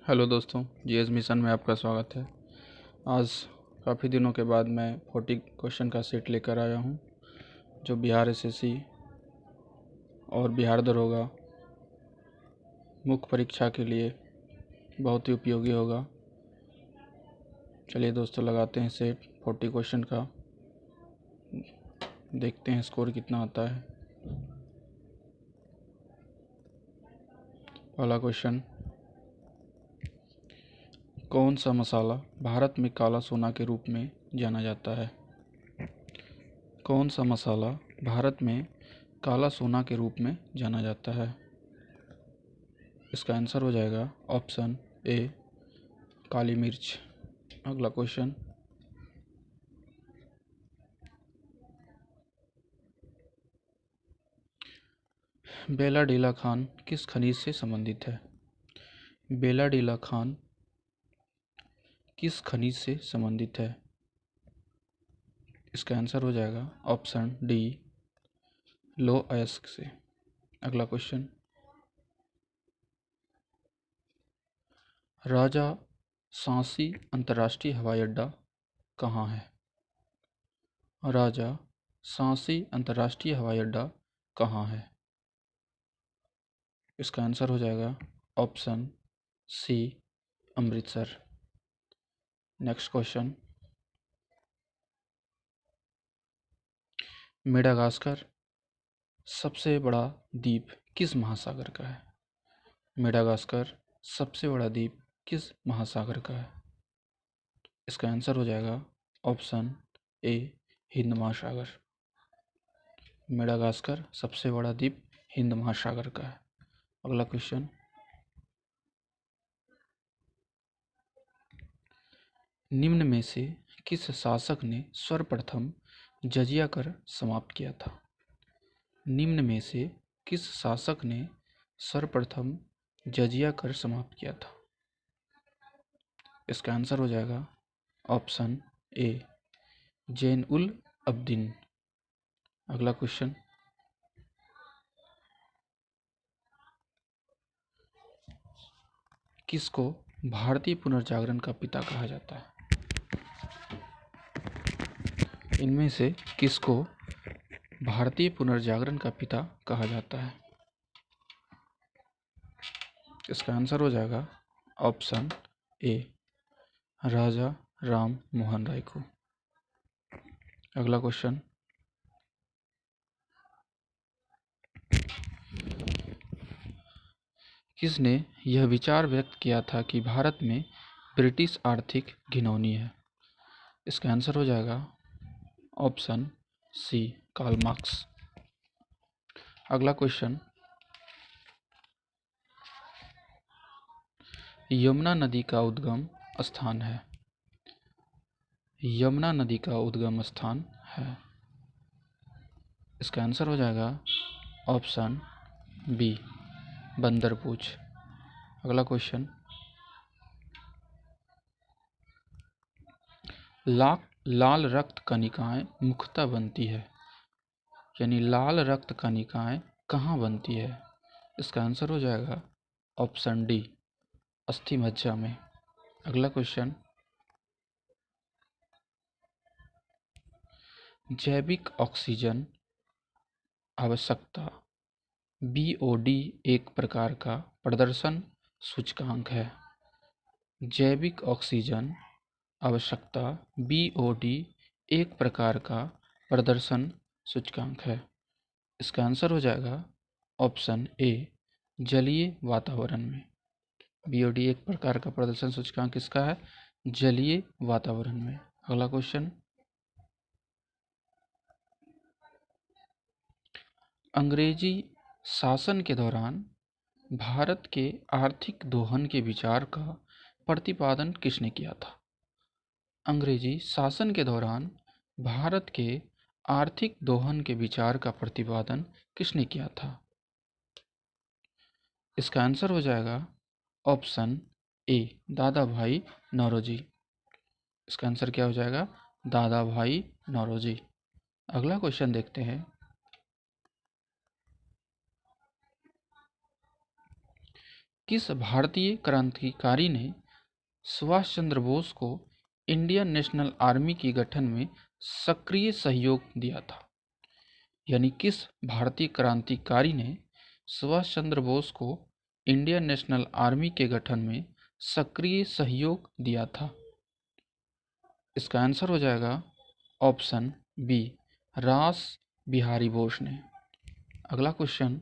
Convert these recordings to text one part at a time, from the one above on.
Hello दोस्तों, GS mission में आपका स्वागत है। आज काफ़ी दिनों के बाद मैं 40 क्वेश्चन का सेट लेकर आया हूं, जो बिहार एसएससी और बिहार दरोगा मुख्य परीक्षा के लिए बहुत ही उपयोगी होगा। चलिए दोस्तों, लगाते हैं सेट 40 क्वेश्चन का, देखते हैं स्कोर कितना आता है। पहला क्वेश्चन, कौन सा मसाला भारत में काला सोना के रूप में जाना जाता है? कौन सा मसाला भारत में काला सोना के रूप में जाना जाता है? इसका आंसर हो जाएगा ऑप्शन ए, काली मिर्च। अगला क्वेश्चन, बेलाडीला खान किस खनिज से संबंधित है? बेलाडीला खान किस खनिज से संबंधित है? इसका आंसर हो जाएगा ऑप्शन डी, लौह अयस्क से। अगला क्वेश्चन, राजा सांसी अंतर्राष्ट्रीय हवाई अड्डा कहाँ है? राजा सांसी अंतर्राष्ट्रीय हवाई अड्डा कहाँ है? इसका आंसर हो जाएगा option C, Amritsar. Next question, Madagascar सबसे बड़ा द्वीप किस महासागर का है? मेडागास्कर सबसे बड़ा द्वीप किस महासागर का है? इसका आंसर हो जाएगा ऑप्शन ए, हिंद महासागर। मेडागास्कर सबसे बड़ा द्वीप हिंद महासागर का है। अगला क्वेश्चन, निम्न में से किस शासक ने सर्वप्रथम जजिया कर समाप्त किया था? निम्न में से किस शासक ने सर्वप्रथम जजिया कर समाप्त किया था? इसका आंसर हो जाएगा ऑप्शन ए, जैन उल अब्दीन। अगला क्वेश्चन, किसको भारतीय पुनर्जागरण का पिता कहा जाता है? इनमें से किसको भारतीय पुनर्जागरण का पिता कहा जाता है? इसका आंसर हो जाएगा ऑप्शन ए, राजा राम मोहन राय को। अगला क्वेश्चन, किसने यह विचार व्यक्त किया था कि भारत में ब्रिटिश आर्थिक घिनौनी है? इसका आंसर हो जाएगा ऑप्शन सी, कार्ल मार्क्स। अगला क्वेश्चन, यमुना नदी का उद्गम स्थान है। यमुना नदी का उद्गम स्थान है। इसका आंसर हो जाएगा ऑप्शन बी, बंदरपूछ। अगला क्वेश्चन, लाल रक्त कणिकाएं मुख्यतः बनती है, यानी लाल रक्त कणिकाएं कहाँ बनती है? इसका आंसर हो जाएगा ऑप्शन डी, अस्थि मज्जा में। अगला क्वेश्चन, जैविक ऑक्सीजन आवश्यकता BOD एक प्रकार का प्रदर्शन सूचकांक है। जैविक ऑक्सीजन आवश्यकता BOD एक प्रकार का प्रदर्शन सूचकांक है। इसका आंसर हो जाएगा ऑप्शन ए, जलीय वातावरण में। BOD एक प्रकार का प्रदर्शन सूचकांक किसका है? जलीय वातावरण में। अगला क्वेश्चन, अंग्रेजी शासन के दौरान भारत के आर्थिक दोहन के विचार का प्रतिपादन किसने किया था? अंग्रेजी शासन के दौरान भारत के आर्थिक दोहन के विचार का प्रतिपादन किसने किया था? इसका आंसर हो जाएगा ऑप्शन ए, दादा भाई नौरोजी। इसका आंसर क्या हो जाएगा? दादा भाई नौरोजी। अगला क्वेश्चन देखते हैं, किस भारतीय क्रांतिकारी ने सुभाष चंद्र बोस को इंडियन नेशनल आर्मी के गठन में सक्रिय सहयोग दिया था? यानी किस भारतीय क्रांतिकारी ने सुभाष चंद्र बोस को इंडियन नेशनल आर्मी के गठन में सक्रिय सहयोग दिया था? इसका आंसर हो जाएगा ऑप्शन बी, रास बिहारी बोस ने। अगला क्वेश्चन,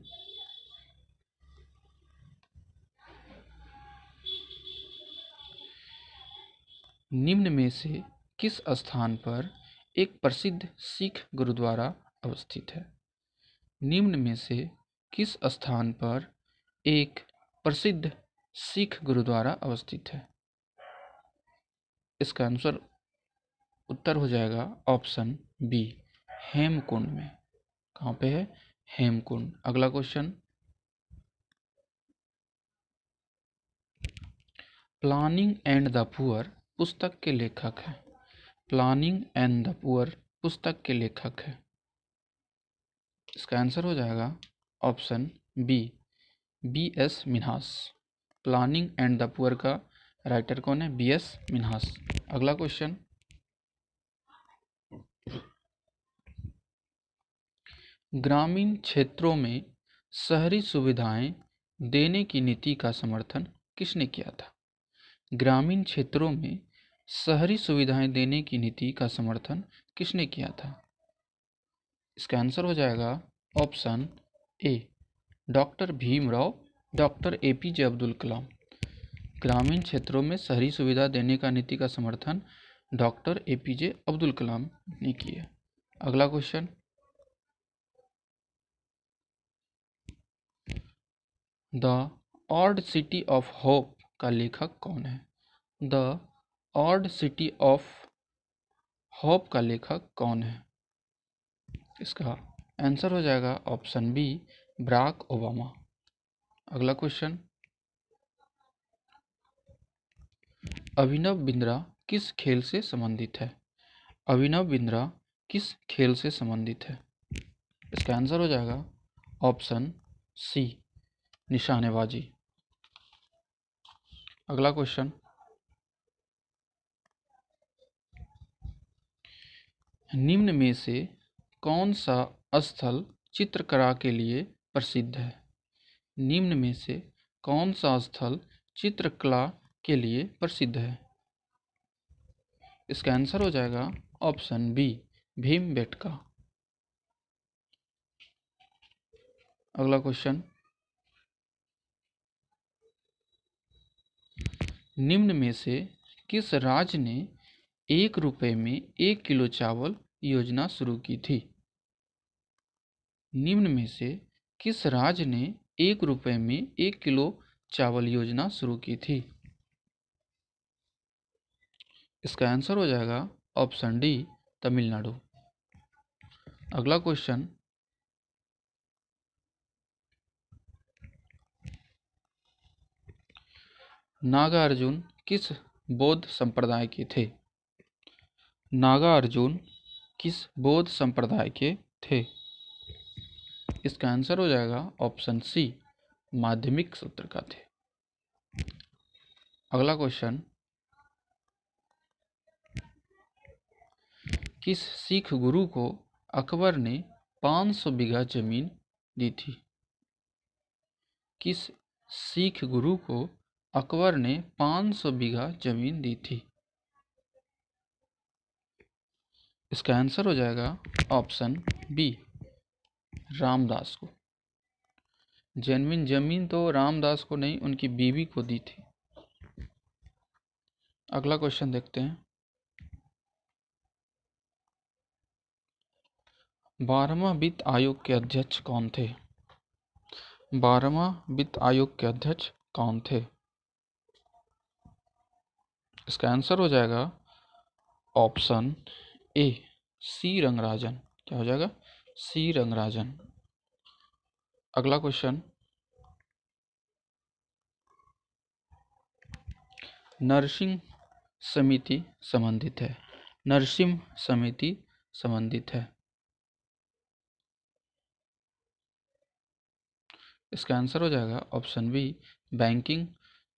निम्न में से किस स्थान पर एक प्रसिद्ध सिख गुरुद्वारा अवस्थित है? निम्न में से किस स्थान पर एक प्रसिद्ध सिख गुरुद्वारा अवस्थित है? इसका आंसर उत्तर हो जाएगा ऑप्शन बी, हेमकुंड में। कहाँ पे है? हेमकुंड। अगला question, planning and the poor पुस्तक के लेखक हैं। प्लानिंग एंड द पुअर पुस्तक के लेखक हैं। इसका आंसर हो जाएगा option B, BS. Minhas. Planning and the poor का राइटर कौन है? बी.एस. मिन्हास। अगला क्वेश्चन, ग्रामीण क्षेत्रों में शहरी सुविधाएं देने की नीति का समर्थन किसने किया था? ग्रामीण क्षेत्रों में शहरी सुविधाएं देने की नीति का समर्थन किसने किया था? इसका आंसर हो जाएगा option A, doctor Bhimrao, doctor APJ. Abdul Kalam. ग्रामीण क्षेत्रों में शहरी सुविधा देने का नीति का समर्थन डॉक्टर ए.पी.जे. अब्दुल कलाम ने किया। अगला question, the odd city of hope का लेखक कौन है? The odd city of hope का लेखक कौन है? इसका आंसर हो जाएगा ऑप्शन बी, बराक ओबामा। अगला क्वेश्चन, अभिनव बिंद्रा किस खेल से संबंधित है? अभिनव बिंद्रा किस खेल से संबंधित है? इसका आंसर हो जाएगा ऑप्शन सी, निशानेबाजी। अगला क्वेश्चन, निम्न में से कौन सा स्थल चित्रकला के लिए प्रसिद्ध है? निम्न में से कौन सा स्थल चित्रकला के लिए प्रसिद्ध है? इसका आंसर हो जाएगा ऑप्शन बी, भीमबेटका। अगला क्वेश्चन, निम्न में से किस राज्य ने 1 रुपये में 1 किलो चावल योजना शुरू की थी? निम्न में से किस राज्य ने 1 रुपये में 1 किलो चावल योजना शुरू की थी? इसका आंसर हो जाएगा ऑप्शन डी, तमिलनाडु। अगला क्वेश्चन, नागार्जुन किस बौद्ध संप्रदाय के थे? नागार्जुन किस बौद्ध संप्रदाय के थे? इसका आंसर हो जाएगा ऑप्शन सी, माध्यमिक सूत्र का थे। अगला क्वेश्चन, किस सिख गुरु को अकबर ने 500 बीघा जमीन दी थी? किस सिख गुरु को अकबर ने 500 बीघा जमीन दी थी? इसका आंसर हो जाएगा ऑप्शन बी, रामदास को। जमीन तो रामदास को नहीं, उनकी बीवी को दी थी। अगला क्वेश्चन देखते हैं, 12वां वित्त आयोग के अध्यक्ष कौन थे? 12वां वित्त आयोग के अध्यक्ष कौन थे? इसका आंसर हो जाएगा ऑप्शन ए, सी रंगराजन। क्या हो जाएगा? सी रंगराजन। अगला क्वेश्चन, नरसिंह समिति संबंधित है। नरसिंह समिति संबंधित है। इसका आंसर हो जाएगा ऑप्शन बी, बैंकिंग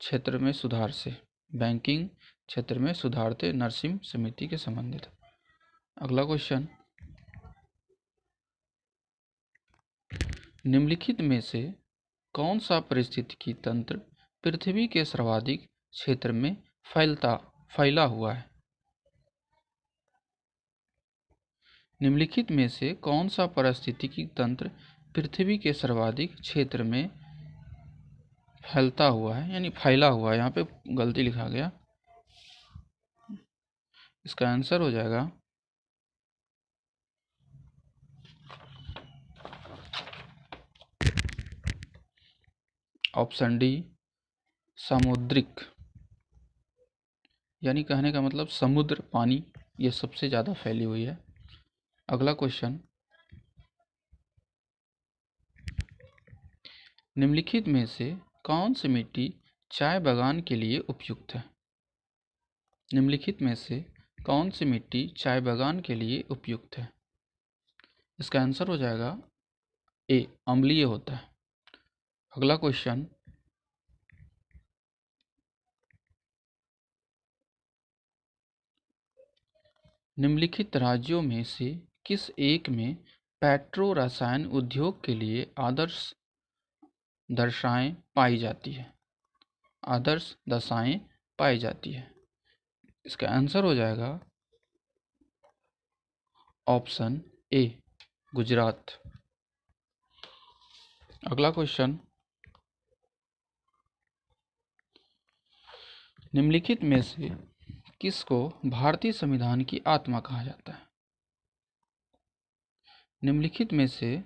क्षेत्र में सुधार से, बैंकिंग क्षेत्र में सुधार थे नरसिम्हा समिति के संबंधित। अगला क्वेश्चन, निम्नलिखित में से कौन सा पारिस्थितिकी तंत्र पृथ्वी के सर्वाधिक क्षेत्र में फैला हुआ है? निम्नलिखित में से कौन सा पारिस्थितिकी तंत्र पृथ्वी के सर्वाधिक क्षेत्र में फैलता हुआ है, यानी फैला हुआ है? यहाँ पे गलती लिखा गया, इसका आंसर हो जाएगा ऑप्शन डी, सामुद्रिक, यानी कहने का मतलब समुद्र, पानी, ये सबसे ज़्यादा फैली हुई है। अगला क्वेश्चन, निम्नलिखित में से कौन सी मिट्टी चाय बागान के लिए उपयुक्त है? निम्नलिखित में से कौन सी मिट्टी चाय बागान के लिए उपयुक्त है? इसका आंसर हो जाएगा ए, अम्लीय होता है। अगला क्वेश्चन, निम्नलिखित राज्यों में से किस एक में पेट्रो रसायन उद्योग के लिए आदर्श दशाएं पाई जाती है? आदर्श दशाएं पाई जाती है। इसका आंसर हो जाएगा ऑप्शन ए, गुजरात। अगला क्वेश्चन, निम्नलिखित में से किसको भारतीय संविधान की आत्मा कहा जाता है? निम्नलिखित में से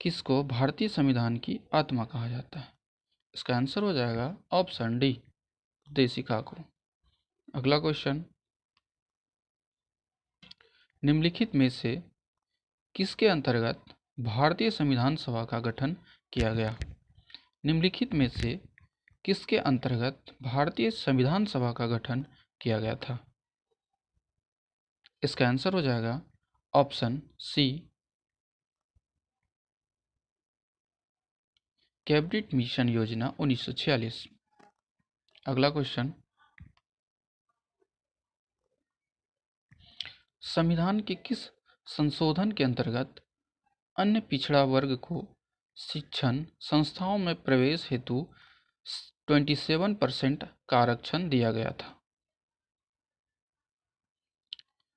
किसको भारतीय संविधान की आत्मा कहा जाता है? इसका आंसर हो जाएगा ऑप्शन डी, देशिका को। अगला क्वेश्चन, निम्नलिखित में से किसके अंतर्गत भारतीय संविधान सभा का गठन किया गया? निम्नलिखित में से किसके अंतर्गत भारतीय संविधान सभा का गठन किया गया था? इसका आंसर हो जाएगा ऑप्शन सी, कैबिनेट मिशन योजना 1946। अगला क्वेश्चन, संविधान के किस संशोधन के अंतर्गत अन्य पिछड़ा वर्ग को शिक्षण संस्थाओं में प्रवेश हेतु 27% का आरक्षण दिया गया था?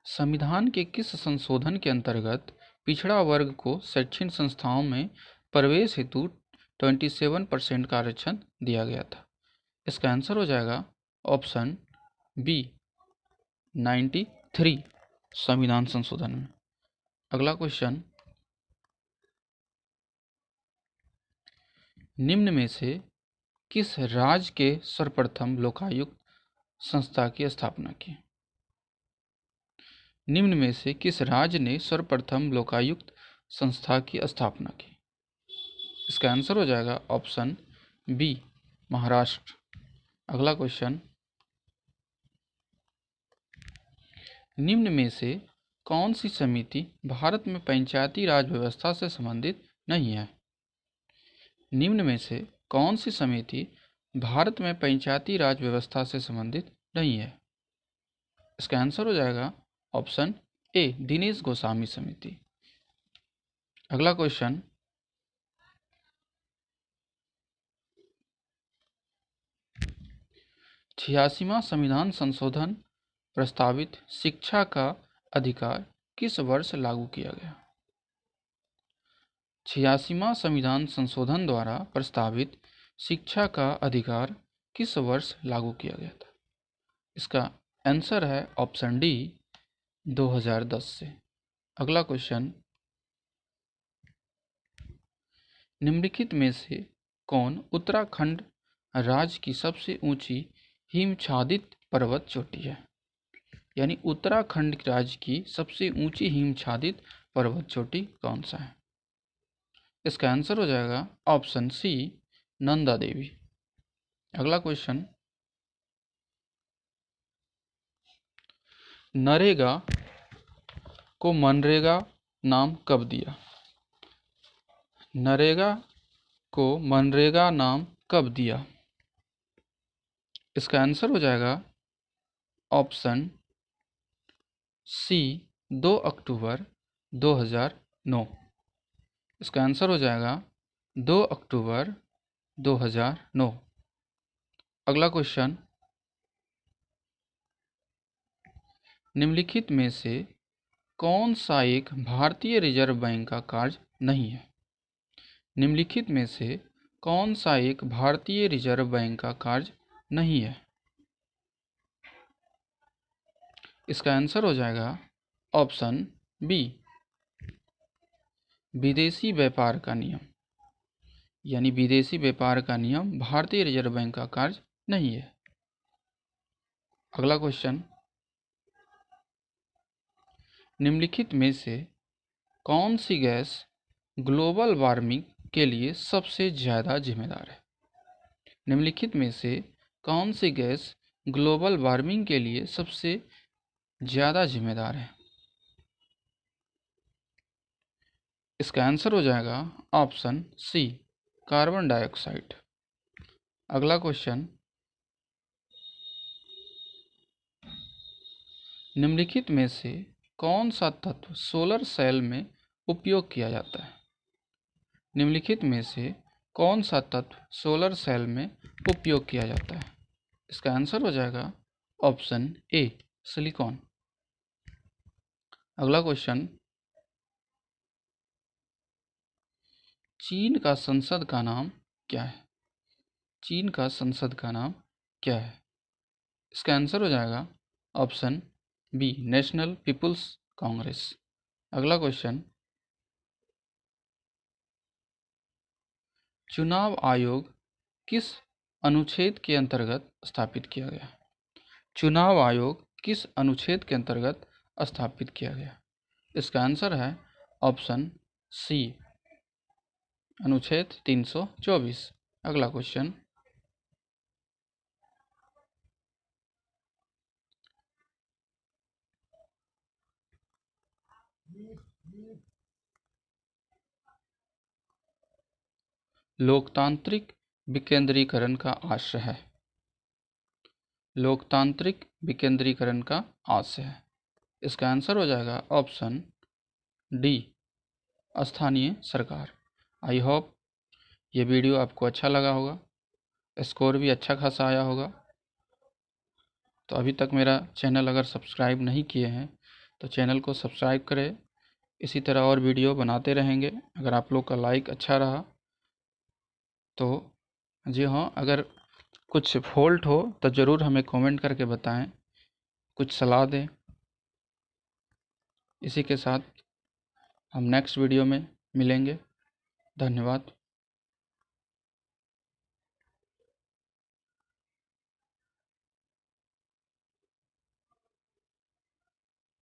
संविधान के किस संशोधन के अंतर्गत पिछड़ा वर्ग को शैक्षणिक संस्थाओं में प्रवेश हेतु 27% का आरक्षण दिया गया था? इसका आंसर हो जाएगा ऑप्शन बी, 93 संविधान संशोधन में। अगला क्वेश्चन, निम्न में से किस राज्य के सर्वप्रथम लोकायुक्त संस्था की स्थापना की? निम्न में से किस राज्य ने सर्वप्रथम लोकायुक्त संस्था की स्थापना की? इसका आंसर हो जाएगा ऑप्शन बी, महाराष्ट्र। अगला क्वेश्चन, निम्न में से कौन सी समिति भारत में पंचायती राज व्यवस्था से संबंधित नहीं है? निम्न में से कौन सी समिति भारत में पंचायती राज व्यवस्था से संबंधित नहीं है? इसका आंसर हो जाएगा ऑप्शन ए, दिनेश गोस्वामी समिति। अगला क्वेश्चन, 86वां संविधान संशोधन प्रस्तावित शिक्षा का अधिकार किस वर्ष लागू किया गया? 86वां संविधान संशोधन द्वारा प्रस्तावित शिक्षा का अधिकार किस वर्ष लागू किया गया था? इसका आंसर है ऑप्शन डी, 2010 से। अगला क्वेश्चन, निम्नलिखित में से कौन उत्तराखंड राज्य की सबसे ऊंची हिमच्छादित पर्वत चोटी है? यानी उत्तराखंड राज्य की सबसे ऊंची हिमच्छादित पर्वत चोटी कौन सा है? इसका आंसर हो जाएगा ऑप्शन सी, नंदा देवी। अगला क्वेश्चन, नरेगा को मनरेगा नाम कब दिया? नरेगा को मनरेगा नाम कब दिया? इसका आंसर हो जाएगा ऑप्शन सी 2 अक्टूबर 2009। इसका आंसर हो जाएगा 2 अक्टूबर 2009। अगला क्वेश्चन, निम्नलिखित में से कौन सा एक भारतीय रिजर्व बैंक का कार्य नहीं है? निम्नलिखित में से कौन सा एक भारतीय रिजर्व बैंक का कार्य नहीं है? इसका आंसर हो जाएगा ऑप्शन बी विदेशी व्यापार का नियम। यानी विदेशी व्यापार का नियम भारतीय रिजर्व बैंक का कार्य नहीं है। अगला क्वेश्चन, निम्नलिखित में से कौन सी गैस ग्लोबल वार्मिंग के लिए सबसे ज़्यादा जिम्मेदार है? निम्नलिखित में से कौन सी गैस ग्लोबल वार्मिंग के लिए सबसे ज़्यादा जिम्मेदार है? इसका आंसर हो जाएगा ऑप्शन सी कार्बन डाइऑक्साइड। अगला क्वेश्चन, निम्नलिखित में से कौन सा तत्व सोलर सेल में उपयोग किया जाता है? निम्नलिखित में से कौन सा तत्व सोलर सेल में उपयोग किया जाता है? इसका आंसर हो जाएगा ऑप्शन ए सिलिकॉन। अगला क्वेश्चन, चीन का संसद का नाम क्या है? चीन का संसद का नाम क्या है? इसका आंसर हो जाएगा option B National People's Congress. अगला क्वेश्चन, चुनाव आयोग किस अनुच्छेद के अंतर्गत स्थापित किया गया? चुनाव आयोग किस अनुच्छेद के अंतर्गत स्थापित किया गया? इसका आंसर है ऑप्शन सी अनुच्छेद 324। अगला क्वेश्चन, लोकतांत्रिक विकेंद्रीकरण का आशय है। लोकतांत्रिक विकेंद्रीकरण का आशय है। इसका आंसर हो जाएगा ऑप्शन डी स्थानीय सरकार। आई होप ये वीडियो आपको अच्छा लगा होगा, स्कोर भी अच्छा खासा आया होगा। तो अभी तक मेरा चैनल अगर सब्सक्राइब नहीं किए हैं तो चैनल को सब्सक्राइब करें। इसी तरह और वीडियो बनाते रहेंगे। अगर आप लोग का लाइक अच्छा रहा तो जी हाँ, अगर कुछ फॉल्ट हो तो ज़रूर हमें कमेंट करके बताएं, कुछ सलाह दें। इसी के साथ हम नेक्स्ट वीडियो में मिलेंगे। धन्यवाद।